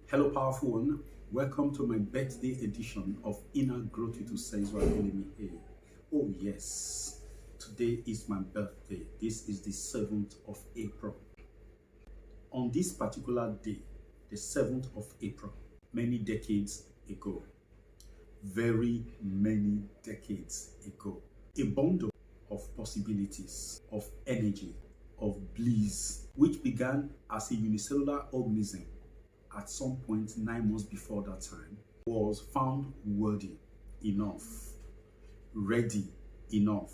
Hello, powerful one. Welcome to my birthday edition of Inner Growth with Osezuah Elimihe. Oh, yes, today is my birthday. This is the 7th of April. On this particular day, the 7th of April, many decades ago, very many decades ago, a bundle of possibilities, of energy, of bliss, which began as a unicellular organism at some point 9 months before that time, was found worthy enough, ready enough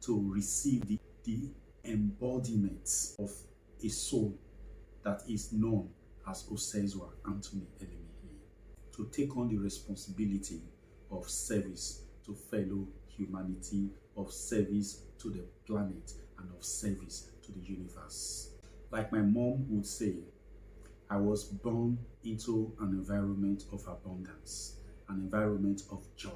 to receive the embodiment of a soul that is known as Osezuah Elimihe, to take on the responsibility of service to fellow humanity, of service to the planet, and of service to the universe. Like my mom would say, I was born into an environment of abundance, an environment of joy.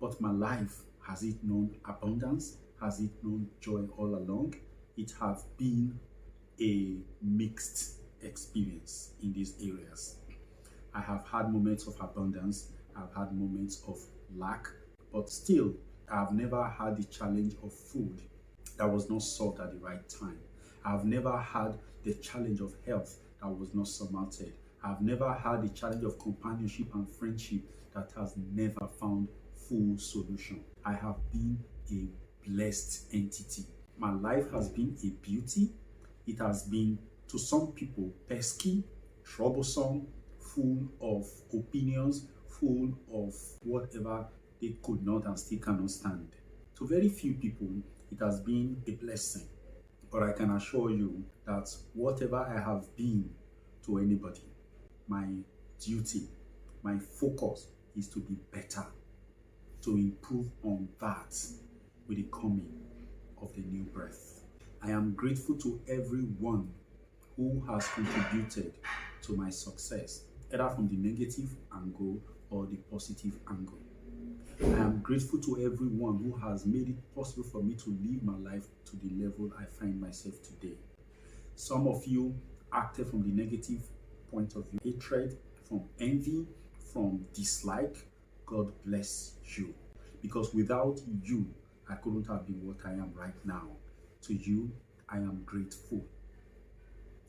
But my life, has it known abundance? Has it known joy all along? It has been a mixed experience in these areas. I have had moments of abundance, I've had moments of lack, but still, I've never had the challenge of food that was not solved at the right time. I've never had the challenge of health that was not surmounted. I've never had the challenge of companionship and friendship that has never found full solution. I have been a blessed entity. My life has been a beauty. It has been, to some people, pesky, troublesome, full of opinions, full of whatever they could not and still cannot stand. To very few people, it has been a blessing. But I can assure you that whatever I have been to anybody, my duty, my focus is to be better, to improve on that with the coming of the new breath. I am grateful to everyone who has contributed to my success, either from the negative angle or the positive angle. I am grateful to everyone who has made it possible for me to live my life to the level I find myself today. Some of you acted from the negative point of view, hatred, from envy, from dislike. God bless you. Because without you, I couldn't have been what I am right now. To you, I am grateful.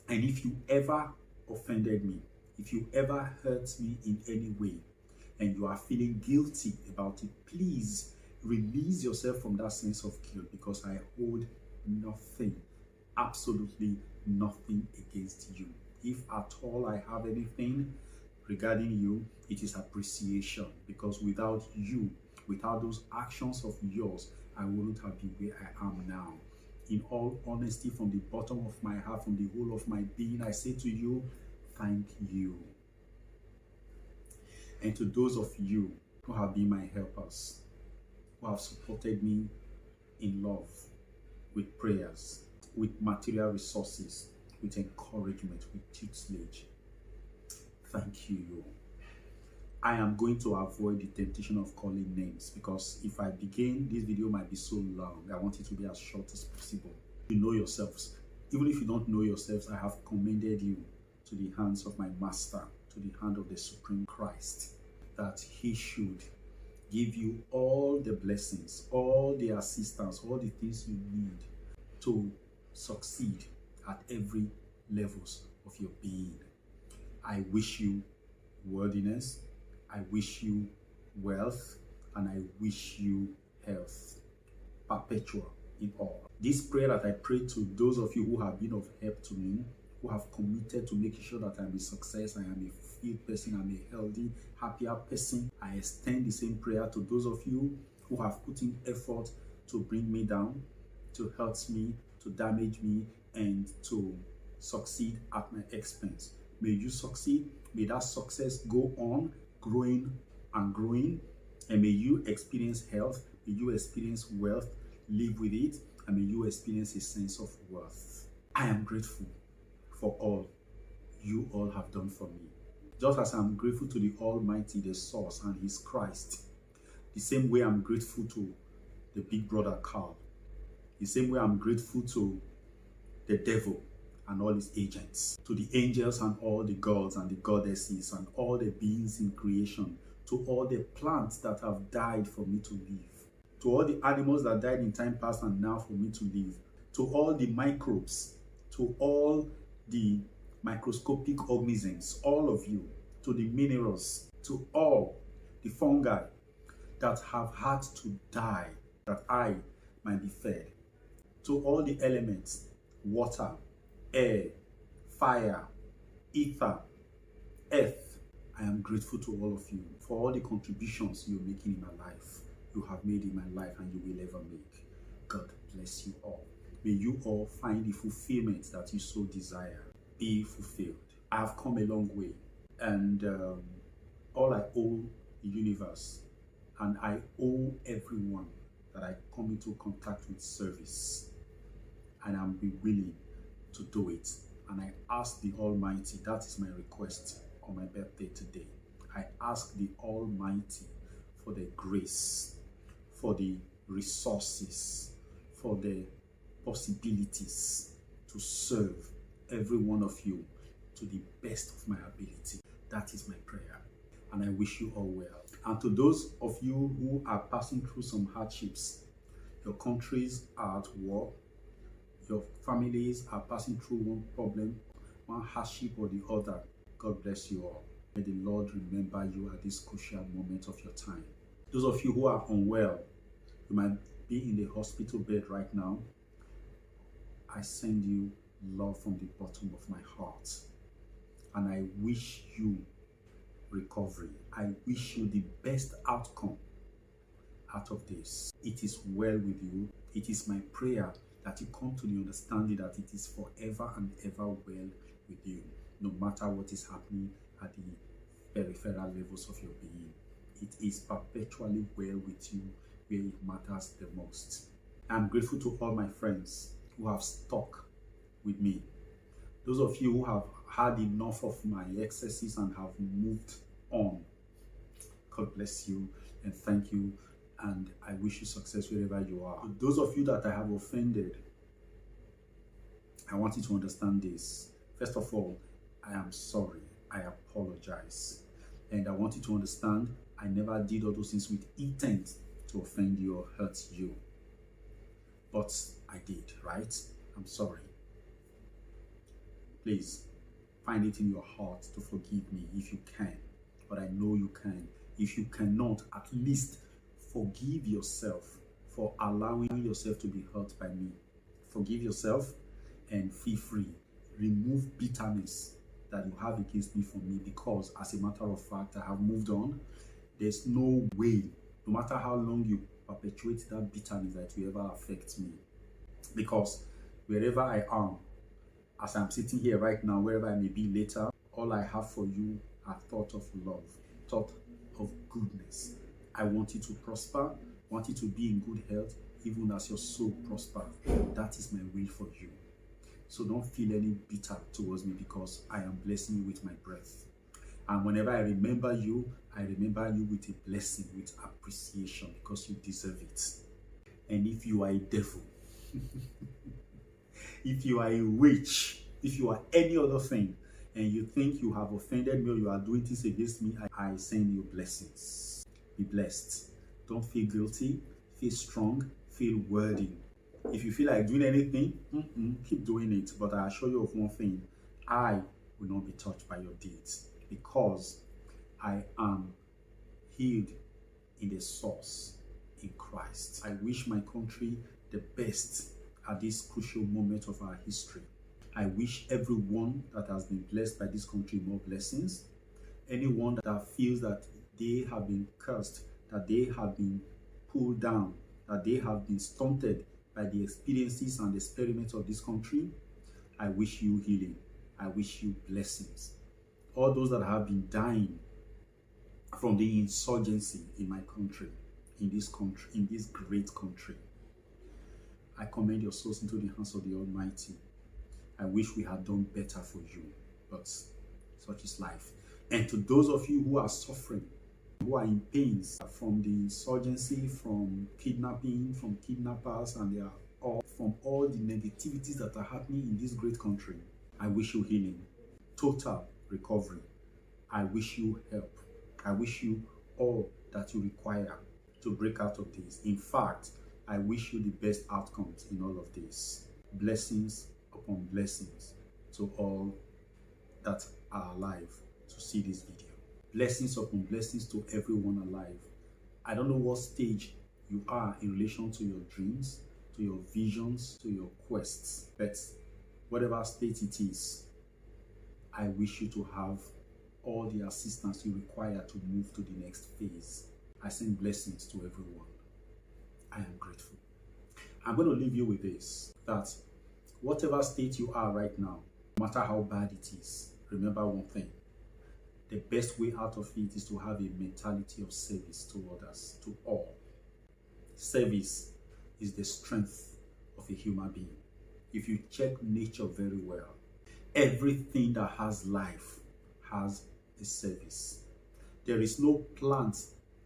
And if you ever offended me, if you ever hurt me in any way, and you are feeling guilty about it, please release yourself from that sense of guilt, because I hold nothing, absolutely nothing against you. If at all I have anything regarding you, it is appreciation, because without you, without those actions of yours, I wouldn't have been where I am now. In all honesty, from the bottom of my heart, from the whole of my being, I say to you, thank you. And to those of you who have been my helpers, who have supported me in love, with prayers, with material resources, with encouragement, with tutelage, thank you. I am going to avoid the temptation of calling names, because if I begin, this video might be so long. I want it to be as short as possible. You know yourselves. Even if you don't know yourselves, I have commended you to the hands of my Master, to the hand of the Supreme Christ, that he should give you all the blessings, all the assistance, all the things you need to succeed at every levels of your being. I wish you worthiness, I wish you wealth, and I wish you health, perpetual in all. This prayer that I pray to those of you who have been of help to me, who have committed to making sure that I'm a success, I am a fulfilled person, I'm a healthy, happier person. I extend the same prayer to those of you who have put in effort to bring me down, to hurt me, to damage me, and to succeed at my expense. May you succeed. May that success go on, growing and growing. And may you experience health, may you experience wealth, live with it, and may you experience a sense of worth. I am grateful for all you all have done for me. Just as I'm grateful to the Almighty, the Source, and His Christ, the same way I'm grateful to the big brother Carl, the same way I'm grateful to the devil, and all his agents, to the angels and all the gods and the goddesses and all the beings in creation, to all the plants that have died for me to live, to all the animals that died in time past and now for me to live, to all the microbes, to all the microscopic organisms, all of you, to the minerals, to all the fungi that have had to die that I might be fed, to all the elements, water, air, fire, ether, earth. I am grateful to all of you for all the contributions you're making in my life, you have made in my life, and you will ever make. God bless you all. May you all find the fulfillment that you so desire. Be fulfilled. I have come a long way, and all I owe the universe, and I owe everyone that I come into contact with service, and I'm be willing to do it. And I ask the Almighty, that is my request on my birthday today. I ask the Almighty for the grace, for the resources, for the possibilities to serve every one of you to the best of my ability. That is my prayer, and I wish you all well. And to those of you who are passing through some hardships, your countries are at war, your families are passing through one problem, one hardship or the other, God bless you all. May the Lord remember you at this crucial moment of your time. Those of you who are unwell, you might be in the hospital bed right now. I send you love from the bottom of my heart, and I wish you recovery. I wish you the best outcome out of this. It is well with you. It is my prayer that you come to the understanding that it is forever and ever well with you, no matter what is happening at the peripheral levels of your being. It is perpetually well with you where it matters the most. I'm grateful to all my friends who have stuck with me. Those of you who have had enough of my excesses and have moved on, God bless you and thank you, and I wish you success wherever you are. To those of you that I have offended, I want you to understand this. First of all, I am sorry. I apologize. And I want you to understand, I never did all those things with intent to offend you or hurt you. But I did, right? I'm sorry. Please, find it in your heart to forgive me if you can. But I know you can. If you cannot, at least forgive yourself for allowing yourself to be hurt by me. Forgive yourself and feel free. Remove bitterness that you have against me from me, because as a matter of fact, I have moved on. There's no way, no matter how long you perpetuate that bitterness, that will ever affect me. Because wherever I am, as I'm sitting here right now, wherever I may be later, all I have for you are thoughts of love, thought of goodness. I want you to prosper, want you to be in good health, even as your soul prospers. That is my will for you. So don't feel any bitter towards me, because I am blessing you with my breath. And whenever I remember you with a blessing, with appreciation, because you deserve it. And if you are a devil, if you are a witch, if you are any other thing, and you think you have offended me or you are doing things against me, I send you blessings. Be blessed. Don't feel guilty. Feel strong. Feel worthy. If you feel like doing anything, keep doing it. But I assure you of one thing, I will not be touched by your deeds, because I am healed in the source, in Christ. I wish my country the best at this crucial moment of our history. I wish everyone that has been blessed by this country more blessings. Anyone that feels that they have been cursed, that they have been pulled down, that they have been stunted by the experiences and experiments of this country, I wish you healing. I wish you blessings. All those that have been dying from the insurgency in my country, in this great country, I commend your souls into the hands of the Almighty. I wish we had done better for you, but such is life. And to those of you who are suffering, who are in pains from the insurgency, from kidnapping, from kidnappers, and they are all from all the negativities that are happening in this great country, I wish you healing, total recovery. I wish you help. I wish you all that you require to break out of this. In fact, I wish you the best outcomes in all of this. Blessings upon blessings to all that are alive to see this video. Blessings upon blessings to everyone alive. I don't know what stage you are in relation to your dreams, to your visions, to your quests, but whatever state it is, I wish you to have all the assistance you require to move to the next phase. I send blessings to everyone. I am grateful. I'm going to leave you with this, that whatever state you are right now, no matter how bad it is, remember one thing. The best way out of it is to have a mentality of service to others, to all. Service is the strength of a human being. If you check nature very well, everything that has life has a service. There is no plant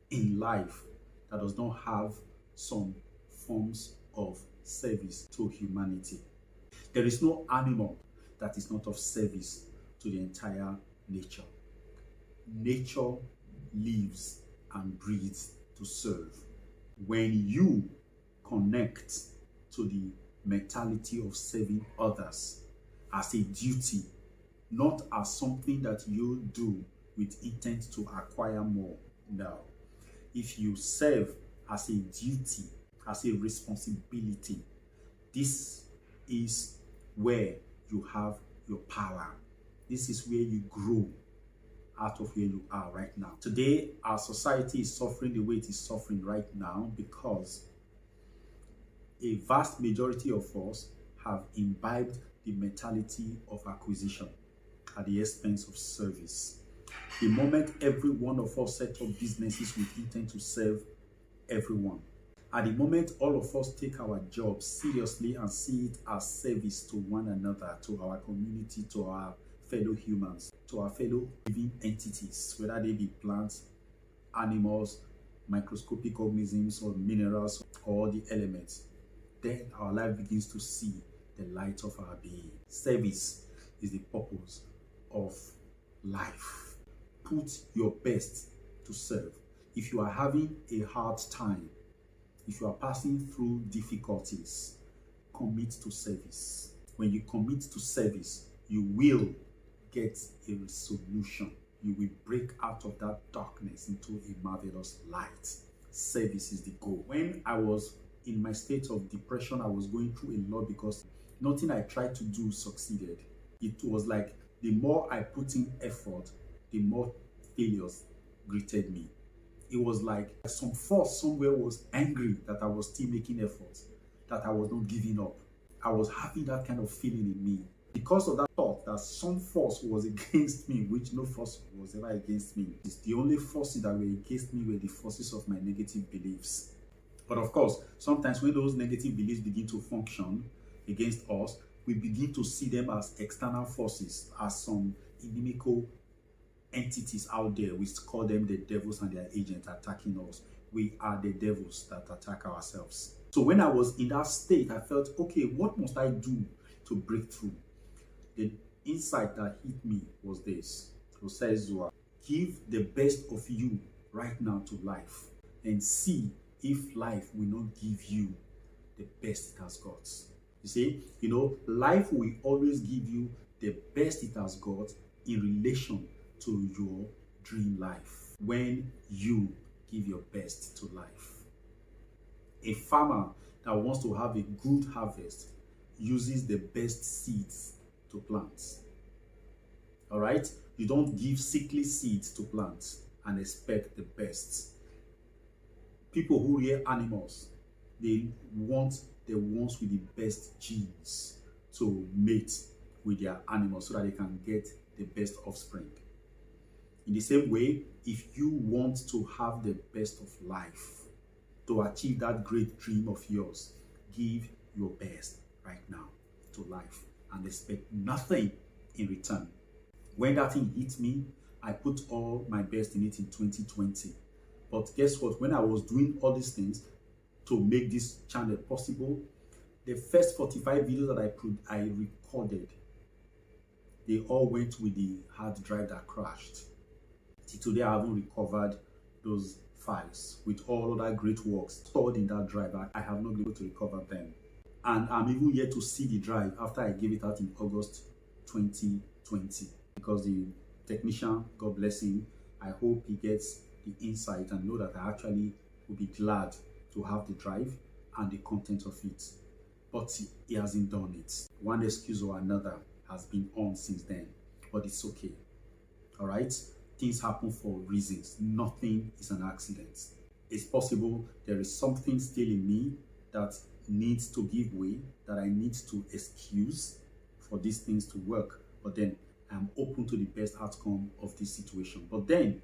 in life that does not have some forms of service to humanity. There is no animal that is not of service to the entire nature. Nature lives and breathes to serve. When you connect to the mentality of serving others as a duty, not as something that you do with intent to acquire more. No. If you serve as a duty, as a responsibility, this is where you have your power. This is where you grow out of where you are right now. Today, our society is suffering the way it is suffering right now because a vast majority of us have imbibed the mentality of acquisition at the expense of service. The moment every one of us set up businesses with intent to serve everyone, at the moment all of us take our jobs seriously and see it as service to one another, to our community, to our fellow humans, to our fellow living entities, whether they be plants, animals, microscopic organisms, or minerals, or the elements, then our life begins to see the light of our being. Service is the purpose of life. Put your best to serve. If you are having a hard time, if you are passing through difficulties, commit to service. When you commit to service, you will get a solution. You will break out of that darkness into a marvelous light. Service is the goal. When I was in my state of depression, I was going through a lot because nothing I tried to do succeeded. It was like the more I put in effort, the more failures greeted me. It was like some force somewhere was angry that I was still making efforts, that I was not giving up. I was having that kind of feeling in me. Because of that thought that some force was against me, which no force was ever against me. It's the only forces that were against me were the forces of my negative beliefs. But of course, sometimes when those negative beliefs begin to function against us, we begin to see them as external forces, as some inimical entities out there. We call them the devils and their agents attacking us. We are the devils that attack ourselves. So when I was in that state, I felt, okay, what must I do to break through? The insight that hit me was this. Osezuah, give the best of you right now to life and see if life will not give you the best it has got. You see, life will always give you the best it has got in relation to your dream life when you give your best to life. A farmer that wants to have a good harvest uses the best seeds to plants. All right? You don't give sickly seeds to plants and expect the best. People who rear animals, they want the ones with the best genes to mate with their animals so that they can get the best offspring. In the same way, if you want to have the best of life, to achieve that great dream of yours, give your best right now to life and expect nothing in return. When that thing hit me, I put all my best in it in 2020. But guess what? When I was doing all these things to make this channel possible, the first 45 videos that I recorded, They all went with the hard drive that crashed. Till today, I haven't recovered those files with all other great works stored in that drive. I have not been able to recover them. And I'm even yet to see the drive after I gave it out in August 2020, because the technician, God bless him, I hope he gets the insight and know that I actually will be glad to have the drive and the content of it. But he hasn't done it. One excuse or another has been on since then, but it's okay. All right? Things happen for reasons. Nothing is an accident. It's possible there is something still in me that needs to give way, that I need to excuse for these things to work. But then I'm open to the best outcome of this situation. But then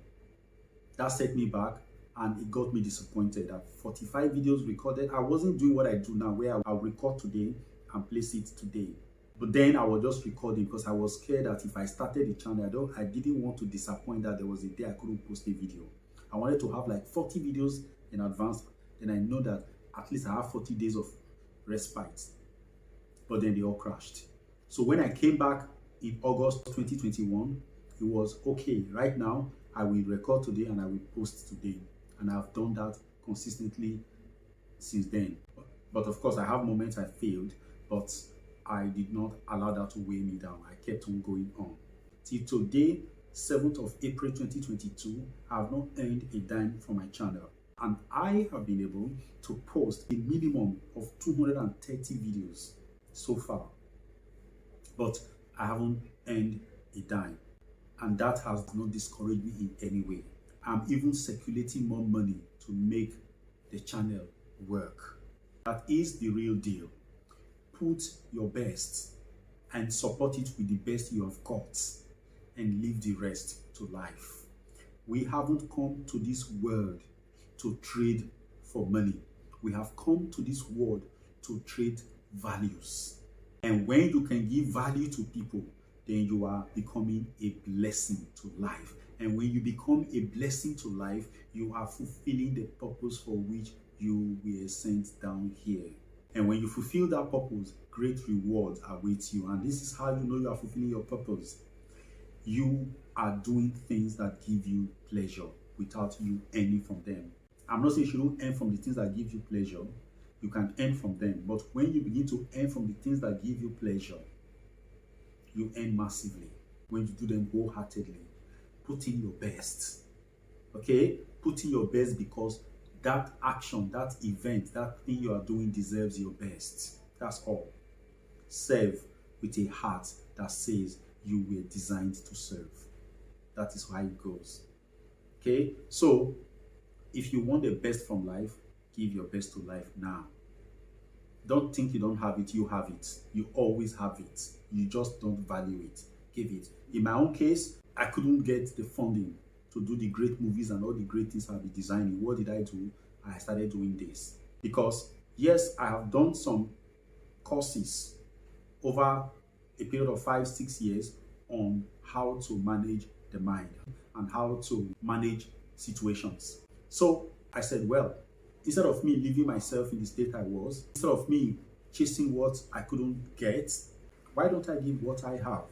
that set me back, and it got me disappointed that 45 videos recorded. I wasn't doing what I do now, where I'll record today and place it today. But then I was just recording because I was scared that if I started the channel, I didn't want to disappoint that there was a day I couldn't post a video. I wanted to have like 40 videos in advance. Then I know that at least I have 40 days of respite. But then they all crashed. So when I came back in August 2021, it was okay. Right now, I will record today and I will post today. And I've done that consistently since then. But of course, I have moments I failed, but I did not allow that to weigh me down. I kept on going on. Till today, 7th of April 2022, I have not earned a dime from my channel. And I have been able to post a minimum of 230 videos so far. But I haven't earned a dime. And that has not discouraged me in any way. I'm even circulating more money to make the channel work. That is the real deal. Put your best and support it with the best you have got, and leave the rest to life. We haven't come to this world to trade for money. We have come to this world to trade values. And when you can give value to people, then you are becoming a blessing to life. And when you become a blessing to life, you are fulfilling the purpose for which you were sent down here. And when you fulfill that purpose, great rewards await you. And this is how you know you are fulfilling your purpose. You are doing things that give you pleasure without you earning from them. I'm not saying you don't earn from the things that give you pleasure. You can earn from them. But when you begin to earn from the things that give you pleasure, you earn massively. When you do them wholeheartedly, put in your best. Okay? Put in your best, because that action, that event, that thing you are doing deserves your best. That's all. Serve with a heart that says you were designed to serve. That is how it goes. Okay? So, if you want the best from life, give your best to life now. Don't think you don't have it. You have it. You always have it. You just don't value it. Give it. In my own case, I couldn't get the funding to do the great movies and all the great things I'll be designing. What did I do? I started doing this. Because, yes, I have done some courses over a period of 5-6 years on how to manage the mind and how to manage situations. So I said, well, instead of me leaving myself in the state I was, instead of me chasing what I couldn't get, why don't I give what I have,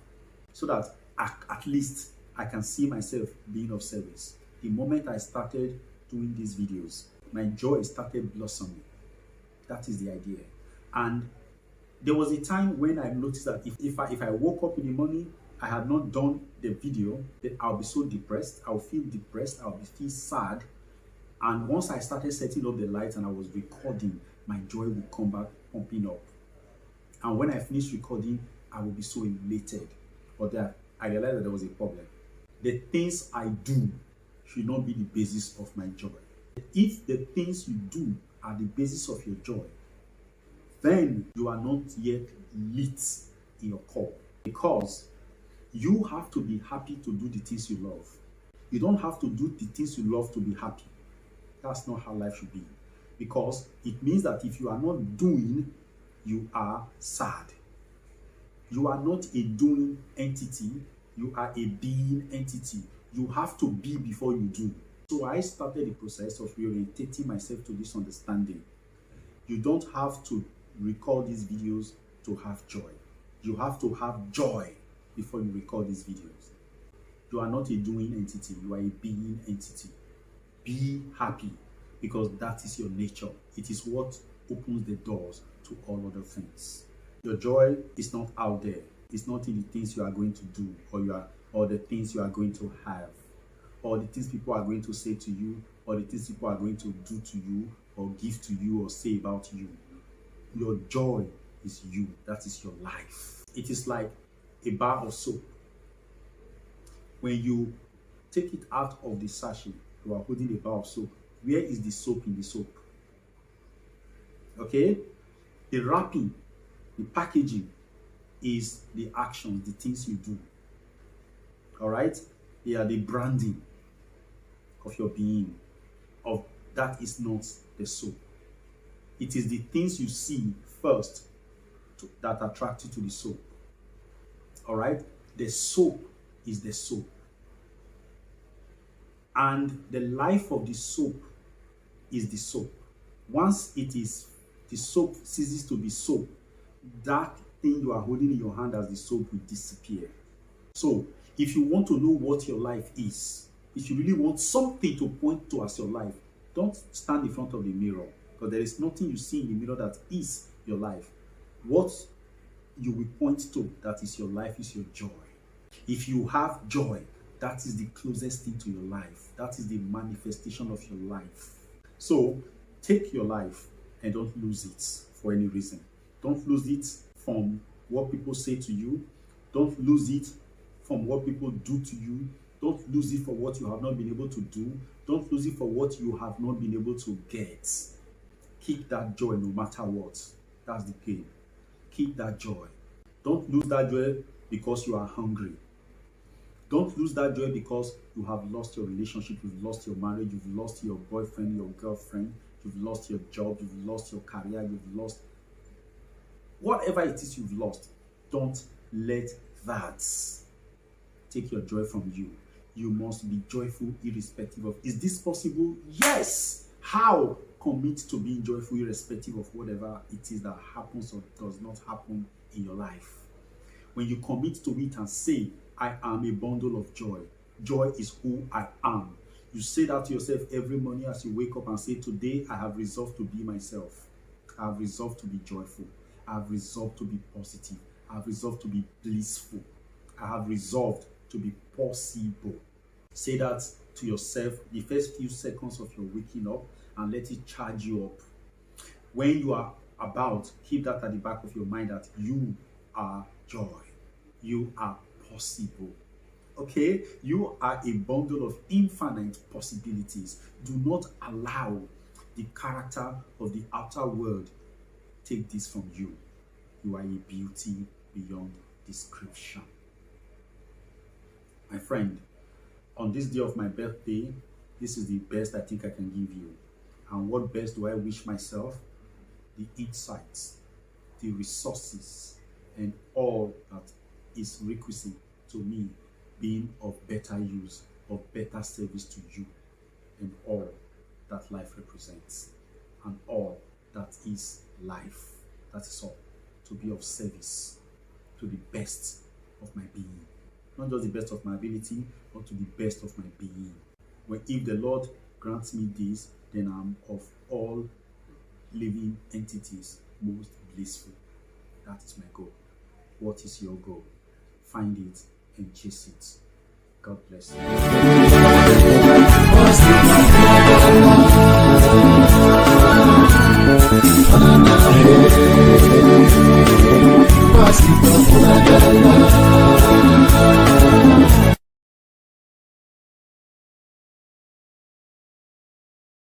so that at least I can see myself being of service. The moment I started doing these videos, my joy started blossoming. That is the idea. And there was a time when I noticed that if I woke up in the morning, I had not done the video, then I'll be so depressed. I'll feel depressed. I'll feel sad. And once I started setting up the lights and I was recording, my joy would come back pumping up. And when I finished recording, I would be so elated. But then I realized that there was a problem. The things I do should not be the basis of my joy. If the things you do are the basis of your joy, then you are not yet lit in your core. Because you have to be happy to do the things you love. You don't have to do the things you love to be happy. That's not how life should be. Because it means that if you are not doing, you are sad. You are not a doing entity, you are a being entity. You have to be before you do. So I started the process of reorientating myself to this understanding. You don't have to record these videos to have joy. You have to have joy before you record these videos. You are not a doing entity, you are a being entity. Be happy, because that is your nature. It is what opens the doors to all other things. Your joy is not out there. It's not in the things you are going to do, or the things you are going to have, or the things people are going to say to you, or the things people are going to do to you, or give to you, or say about you. Your joy is you. That is your life. It is like a bar of soap. When you take it out of the sachet, you are holding a bar of soap. Where is the soap in the soap? Okay? The wrapping, the packaging is the actions, the things you do. All right? They are the branding of your being. That is not the soap. It is the things you see first that attract you to the soap. All right? The soap is the soap. And the life of the soap is the soap. Once the soap ceases to be soap, that thing you are holding in your hand as the soap will disappear. So, if you want to know what your life is, if you really want something to point to as your life, don't stand in front of the mirror, because there is nothing you see in the mirror that is your life. What you will point to that is your life is your joy. If you have joy, that is the closest thing to your life. That is the manifestation of your life. So, take your life and don't lose it for any reason. Don't lose it from what people say to you. Don't lose it from what people do to you. Don't lose it for what you have not been able to do. Don't lose it for what you have not been able to get. Keep that joy no matter what. That's the game. Keep that joy. Don't lose that joy because you are hungry. Don't lose that joy because you have lost your relationship, you've lost your marriage, you've lost your boyfriend, your girlfriend, you've lost your job, you've lost your career, you've lost whatever it is you've lost. Don't let that take your joy from you. You must be joyful irrespective of. Is this possible? Yes. How? Commit to being joyful irrespective of whatever it is that happens or does not happen in your life. When you commit to it and say, I am a bundle of joy. Joy is who I am. You say that to yourself every morning as you wake up and say, today I have resolved to be myself. I have resolved to be joyful. I have resolved to be positive. I have resolved to be blissful. I have resolved to be possible. Say that to yourself the first few seconds of your waking up and let it charge you up. When you are about, keep that at the back of your mind that you are joy. You are possible. Okay? You are a bundle of infinite possibilities. Do not allow the character of the outer world take this from you. You are a beauty beyond description. My friend, on this day of my birthday, this is the best I think I can give you. And what best do I wish myself? The insights, the resources, and all that is requisite to me being of better use, of better service to you, and all that life represents, and all that is life. That is all. To be of service to the best of my being. Not just the best of my ability, but to the best of my being. Well, if the Lord grants me this, then I'm of all living entities most blissful. That is my goal. What is your goal? Find it and chase it. God bless you.